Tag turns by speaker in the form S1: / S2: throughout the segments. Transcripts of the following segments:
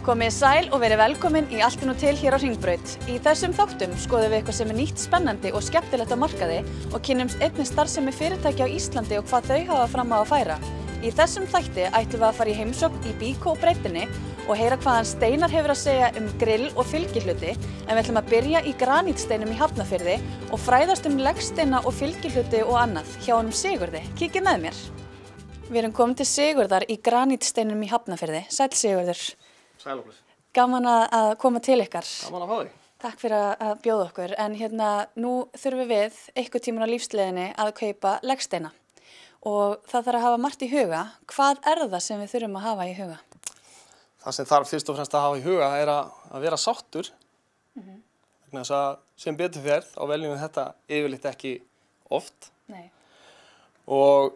S1: Komið sæl og verið velkomin í Allt til hér á Hringbraut. Í þessum þáttum skoðum við eitthvað sem nýtt, spennandi og skemmtilegt á markaði og kynnumst einnig starfsemi fyrirtækja á Íslandi og hvað þau hafa fram á að færa. Í þessum þætti ætlum við að fara í heimsókn í Byko og Breytinni og heyra hvaðan Steinar hefur að segja grill og fylgihluti, en við ætlum að byrja í granítsteinum í Hafnarfirði og fræðast legsteina og fylgihluti og annað hjá honum Sigurði. Kíkið með mér. Við erum komin til Sigurðar í granítsteinum í Hafnarfirði. Sæll Sigurður.
S2: Sæl okkur.
S1: Gaman að koma til ykkar.
S2: Gaman að fá þig.
S1: Takk fyrir að bjóða okkur, en nú þurfum við einhvern tímann á lífsleiðinni að kaupa legsteina og það þarf að hafa margt í huga. Hvað það sem við þurfum að hafa í huga?
S2: Það sem þarf fyrst og fremst að hafa í huga að vera sáttur. Vegna þess að sem betur fer þá veljum við þetta yfirleitt ekki oft.
S1: Nei.
S2: Og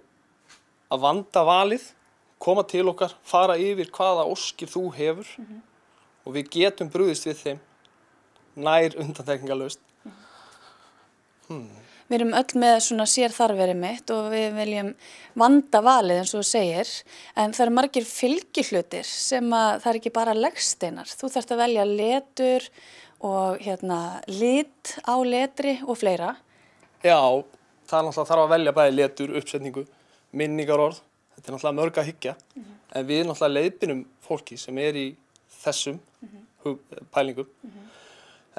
S2: að vanda valið, koma til okkar, fara yfir hvaða óskir þú hefur og við getum brugðist við þeim nær undantekningarlaust.
S1: Við erum öll með svona sérþarfir mitt og við viljum vanda valið eins og þú segir, en það eru margir fylgihlutir sem það er ekki bara legsteinar. Þú þarft að velja letur og lit á letri og fleira.
S2: Já, það er náttúrulega þarf að velja bæði letur, uppsetningu, minningarorð. Þetta er náttúrulega mörg að hyggja, en við náttúrulega leiðbeinum fólki sem er í þessum pælingum.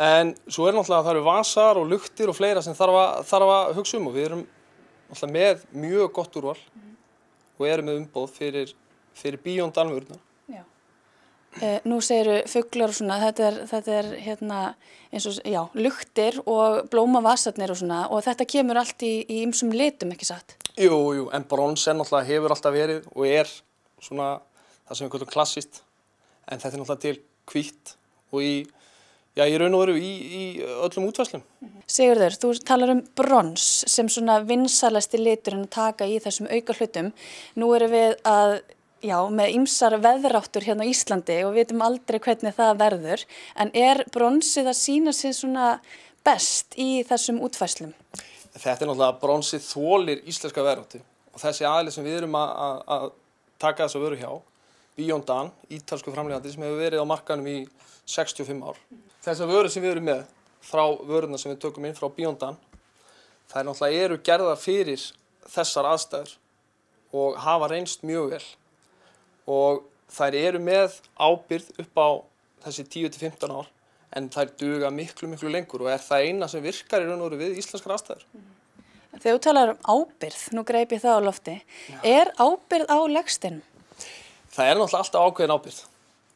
S2: En svo er náttúrulega það eru vasar og luktir og fleira sem þarf að hugsa og við erum náttúrulega með mjög gott úrval og erum með umboð fyrir Beyond alvörurnar.
S1: Já. Nú segiru fuglar og svona, þetta er eins og luktir og blómavasarnir og svona og þetta kemur allt í ýmsum litum, ekki satt?
S2: Jú, en brons náttúrulega hefur alltaf verið og er svona það sem við kallum klassískt, en þetta er náttúrulega til hvítt og í raun og veru í öllum útfærslum.
S1: Sigurður, þú talar brons sem svona vinsalasti liturinn að taka í þessum auka hlutum. Nú erum við með ýmsar veðráttur hérna á Íslandi og við vitum aldrei hvernig það verður, en er bronsið að sýna sig svona best í þessum útfærslum?
S2: Þetta er náttúrulega að bronsið þolir íslenska veðráttu og þessi aðili sem við erum að taka þessa vöru hjá, Beyond, ítalsku framleiðandi sem hefur verið á markaðnum í 65 ár. Þessar vörur sem við erum með, frá vörurnar sem við tökum inn frá Beyond, þær náttúrulega eru gerðar fyrir þessar aðstæður og hafa reynst mjög vel. Og þær eru með ábyrgð upp á þessi 10-15 ár, en þær duga miklu lengur og er það eina sem virkar í raun og veru við íslenskar aðstæður.
S1: Þegar þú talar ábyrgð, nú greip ég það á lofti, er ábyrgð á legsteinum?
S2: Það er náttúrulega alltaf ákveðin ábyrgð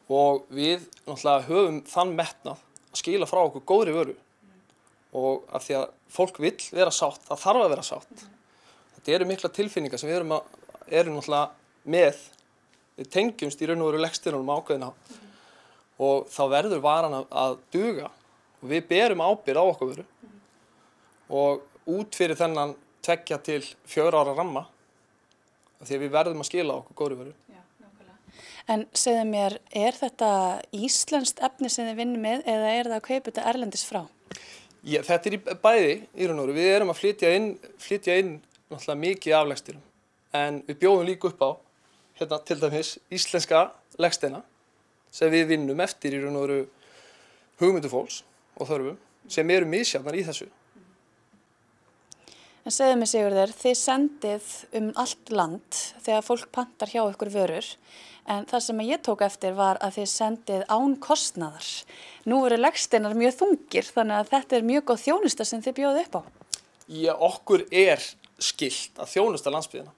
S2: og við náttúrulega höfum þann metnað að skila frá okkur góðri vöru og af því að fólk vill vera sátt, það þarf að vera sátt. Þetta eru mikla tilfinningar sem við erum náttúrulega með, við tengjumst í raun og veru legsteinunum ákveðin á og þá verður varan að duga og við berum ábyrgð á okkur vöru og út fyrir þennan 2 til 4 ára ramma af því að við verðum að skila okkur góðri vöru.
S1: En segðu mér, er þetta íslenskt efni sem þið vinnum með eða er það að kaupa þetta erlendis frá?
S2: Já, þetta er bæði í raun og veru. Við erum að flytja inn náttúrulega mikið af legsteinum, en við bjóðum líka upp á til dæmis íslenska legsteina sem við vinnum eftir í raun og veru hugmyndu fólks og þörfum sem eru misjafnar í þessu.
S1: En segðu mér Sigurður, þið sendið allt land þegar fólk pantar hjá ykkur vörur, en það sem ég tók eftir var að þið sendið án kostnaðar. Nú eru legsteinar mjög þungir, þannig að þetta er mjög góð þjónusta sem þið bjóðu upp á. Já,
S2: okkur er skylt að þjónusta landsbyggðina.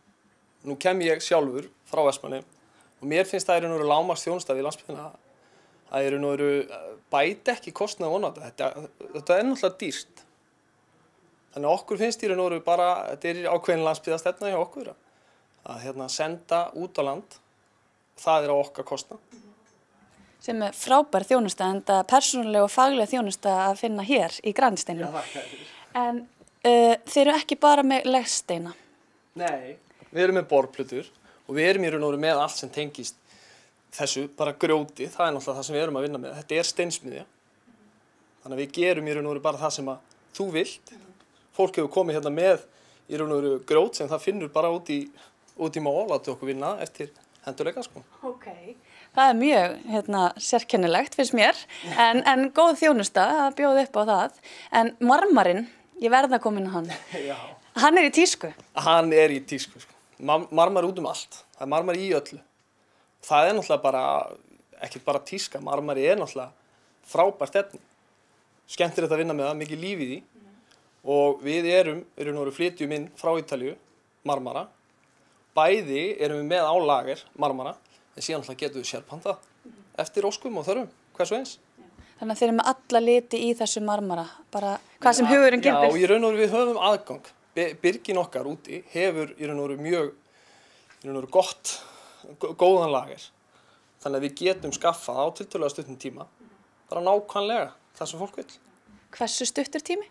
S2: Nú kem ég sjálfur frá Vestmannaeyjum og mér finnst það í raun og veru lágmarks þjónusta við landsbyggðina að í raun og veru bæta ekki kostnað og ónátt. Þetta er náttúrulega dýrt. Þannig að okkur finnst í raun og veru bara, þetta er ákveðin landsbyggðastefna hjá okkur að senda út á land. Það er á okkar kostnað.
S1: Sem er frábær þjónusta, en það persónulega og faglega þjónusta að finna hér í granítsteinum.
S2: Já, það er fyrir.
S1: En þeir eru ekki bara með legsteina?
S2: Nei, við erum með borplötur og við erum í raun og veru með allt sem tengist þessu, bara grjóti, það er náttúrulega það sem við erum að vinna með. Þetta er steinsmiðja. Þannig að við gerum í raun og veru bara það sem að þú vilt. Fólk hefur komið hérna með í raun og veru grjót sem það finnur bara út í mál, láti okkur vinna eftir hendurleika sko.
S1: Það mjög sérkennilegt finnst mér, en góð þjónusta að bjóða upp á það. En marmarinn, ég verð að koma inn á hann.
S2: Já.
S1: Hann í tísku?
S2: Hann í tísku sko. Marmar út allt, það marmar í öllu. Það náttúrulega bara, ekki bara tíska, marmari náttúrulega frábært efni. Skemmtilegt að vinna með það, mikið líf í því. Og við flytjum inn frá Ítalíu marmara. Bæði erum við með á lager marmara, en síðan alltaf getum við sérpantað eftir óskum og þörfum, hvers og eins.
S1: Þannig að þeir eru með alla liti í þessu marmara, bara hvað sem hugurinn gildir.
S2: Já, í raun og veru við höfum aðgang. Byrgin okkar úti hefur í raun og veru mjög góðan lager. Þannig að við getum skaffað á tiltölulega stuttum tíma, bara nákvæmlega það sem fólk vill.
S1: Hversu stuttur tími?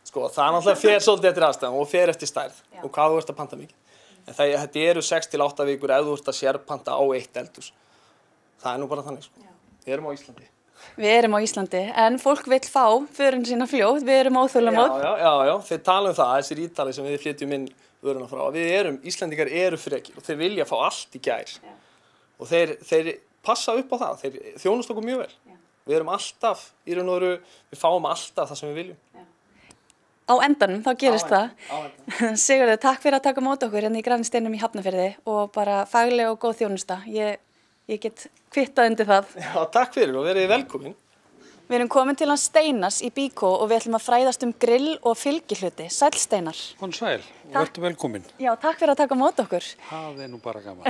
S2: Sko, það náttúrulega fer svolítið eftir aðstæðum og fer eftir stærð og hvað þú ert að panta mikið. En þetta eru 6 til 8 vikur ef þú ert að sérpanta á eitt eldhús. Það nú bara þannig sko. Við erum á Íslandi.
S1: Við erum á Íslandi, en fólk vill fá vörun sína fljótt, við erum óþolinmóð.
S2: Já, þeir tala það, þessir Ítali sem við flytjum inn vöruna frá. Íslendingar eru frekir og þeir vilja fá allt í gær. Já. Og þeir passa upp á það, þeir þjónust okkur mjög vel. Já. Við erum alltaf, við fáum alltaf það sem við viljum. Já.
S1: Á endanum, þá gerist það. Sigurður, takk fyrir að taka mót okkur í Grænsteinum í Hafnarfirði og bara fagleg og góð þjónusta. Ég get kvittað undir það.
S2: Já, takk fyrir og verið velkomin.
S1: Við erum komin til hans Steinars í Byko og við ætlum að fræðast grill og fylgihluti. Sæll Steinar.
S3: Kon sæl og vertu velkomin.
S1: Já, takk fyrir að taka mót okkur.
S3: Það nú bara gaman.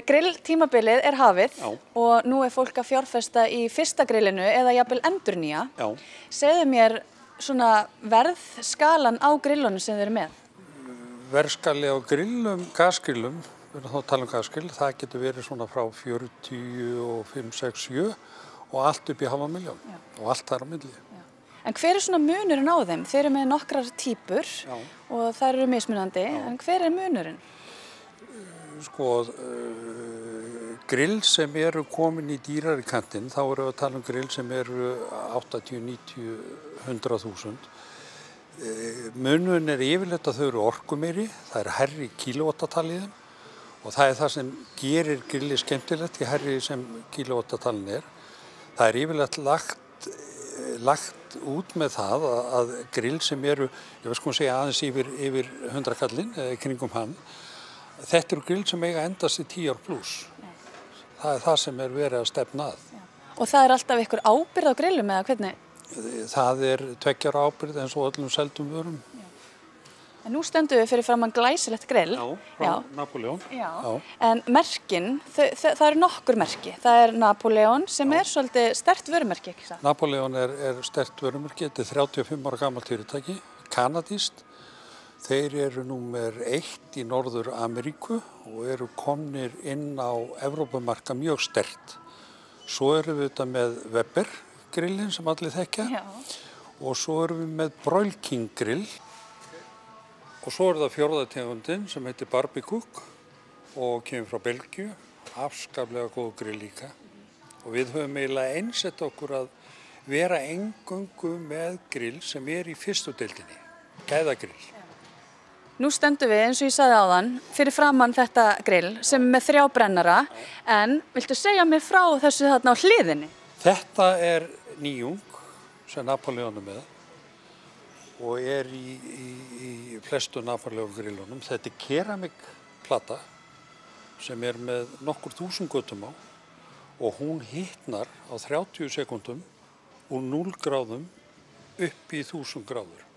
S1: Grilltímabilið hafið. Já. Og nú fólk að fjárfesta í fyrsta grillinu eða jafnvel endurnýja. Já. Segðu mér svona verðskalan á grillunum sem þið eru með?
S3: Verðskali á grillum, gasgrillum, við erum þá að tala gasgrill, það getur verið svona frá 45, 6, 7 og allt upp í 500.000 og allt þar á milli. Já. En hver svona munurinn á þeim? Þeir eru með nokkrar típur og þær eru mismunandi, en hver munurinn? Sko, grill sem eru komin í dýrari kantinn, þá erum við að tala grill sem eru 80, 90, 100.000. Munurinn yfirleitt að þau eru orkumeiri, það er hærri kílóvattataliðum og það það sem gerir grilli skemmtilegt í hærri sem kílóvattatalinn Það er yfirleitt lagt út með það að grill sem eru, ég veist hvað að segja aðeins yfir 100 kallinn, kringum hann, þetta eru grill sem eiga endast í 10 ár pluss. Það það sem verið að stefna að.
S1: Og það alltaf ykkur ábyrgð á grillum eða hvernig?
S3: Það 2 ára ábyrgð eins og öllum seldum vörum.
S1: En nú stöndum við fyrir framan glæsilegt grill.
S3: Já, frá Napoleon.
S1: Já. En merkin, það eru nokkur merki. Það Napoleon sem svolítið sterkt vörumerki, ekki það?
S3: Napoleon sterkt vörumerki, þetta 35 ára gamalt fyrirtæki, kanadískt. Þeir eru númer 1 í Norður Ameríku og eru komnir inn á Evrópumarka mjög sterkt. Svo erum við þetta með Weber grillin sem allir þekkja og svo erum við með Broil King grill og svo það 4. tegundin sem heitir Barbecook og kemur frá Belgíu, afskaplega góð grill líka og við höfum eiginlega einsett okkur að vera eingöngu með grill sem í fyrstu deildinni, gæðagrill.
S1: Nú stöndum við, eins og ég sagði áðan, fyrir framan þetta grill sem með 3 brennara, en viltu segja mér frá þessu þarna á hliðinni?
S3: Þetta nýjung sem Napoleon með og í flestu Napoleon grillunum. Þetta keramikplata sem með nokkur 1000 götum á og hún hitnar á 30 sekúndum úr 0 gráðum upp í 1000 gráður.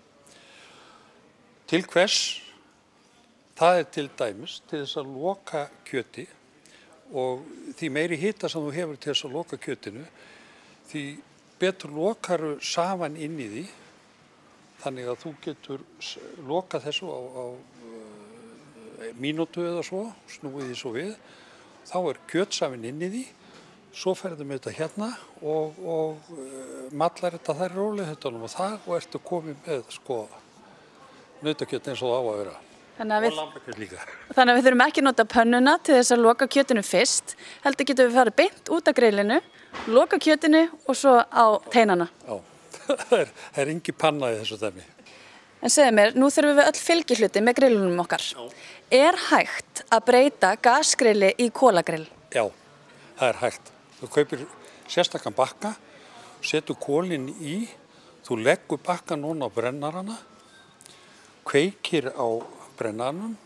S3: Til hvers? Það til dæmis til þess að loka kjöti og því meiri hita sem þú hefur til þess að loka kjötinu, því betur lokaru saman inn í því, þannig að þú getur lokað þessu á mínútu eða svo, snúið því svo við, þá kjötsafinn inn í því, svo ferðum við þetta hérna og mallar þetta þær rólegheitunum og það og ertu komið með nautakjöt eins og það á að vera. Og lambakjöt líka.
S1: Þannig að við þurfum ekki að nota pönnuna til þess að loka kjötinu fyrst, heldur getum við farið beint út af grillinu, loka kjötinu og svo á teinana.
S3: Já, það engin panna í þessu dæmi.
S1: En segðu mér, nú þurfum við öll fylgihluti með grillunum okkar. Er hægt að breyta gasgrilli í kolagrill?
S3: Já, það er hægt. Þú kaupir sérstakann bakka, setur kolin í, þú leggur bakka núna á brennarana, kveikir á brennanum,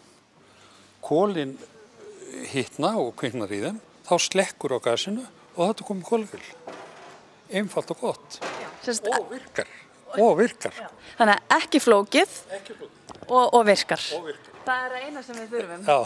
S3: kolin hitna og kviknar í þeim, þá slekkur á gasinu og þetta komið kolagrill. Einfalt og gott. Og virkar.
S1: Þannig að ekki flókið og virkar. Það er eina sem við þurfum.
S3: Já.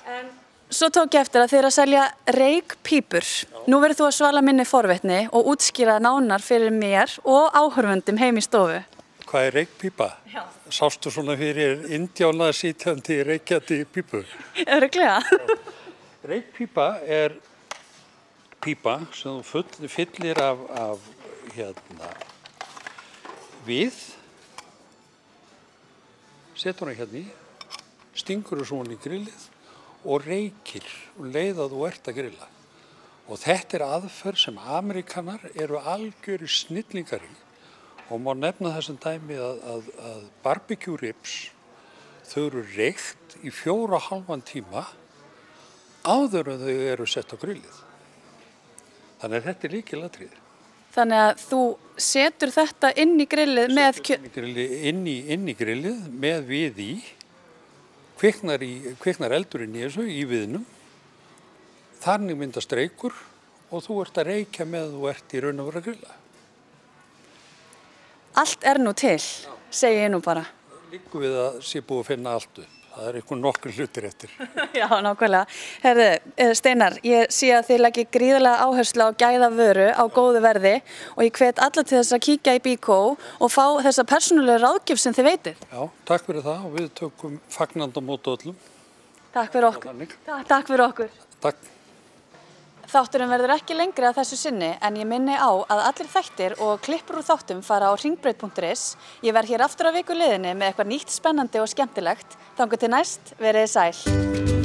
S1: En svo tók ég eftir að þið eru að selja reykpípur. Nú verður þú að svala minni forvitni og útskýra nánar fyrir mér og áhorfendum heim í stofu.
S3: Hvað er reykpípa? Já. Sástu svona fyrir indjána sitjandi reykjandi pípu?
S1: Örugglega.
S3: Reykpípa er pípa sem þú fyllir af við, setur hann hérna í, stingur þú svona í grillið og reykir og leið að þú ert að grilla. Og þetta er aðferð sem Ameríkanar eru algjörir snillingar í og má nefna þessum dæmi að barbecue ribs, þau eru reykt í 4,5 tíma áður en þau eru sett á grillið. Þannig að þetta er lykilatriði.
S1: Þannig að þú setur þetta inn í grillið með
S3: inn í grillið með við í, kviknar eldurinn í þessu í viðnum, þannig myndast reykur og þú ert að reykja með þú ert í raun og vera að grilla.
S1: Allt er nú til, segi ég nú bara.
S3: Liggur við að sé búið að finna allt upp. Það er einhver nokkur hlutir eftir.
S1: Já, nákvæmlega. Herðu, Steinar, ég sé að þið leggið gríðarlega áherslu á gæða vöru á góðu verði og ég hvet alla til þess að kíkja í Byko og fá þessa persónulega ráðgjöf sem þið veitið.
S3: Já, takk fyrir það og við tökum fagnandi á móti öllum.
S1: Takk fyrir okkur. Takk fyrir okkur.
S3: Takk.
S1: Þátturinn verður ekki lengri að þessu sinni en ég minni á að allir þættir og klippur úr þáttum fara á hringbraut.is. Ég verð hér aftur á viku liðinni með eitthvað nýtt, spennandi og skemmtilegt. Þangað til næst, verið sæl.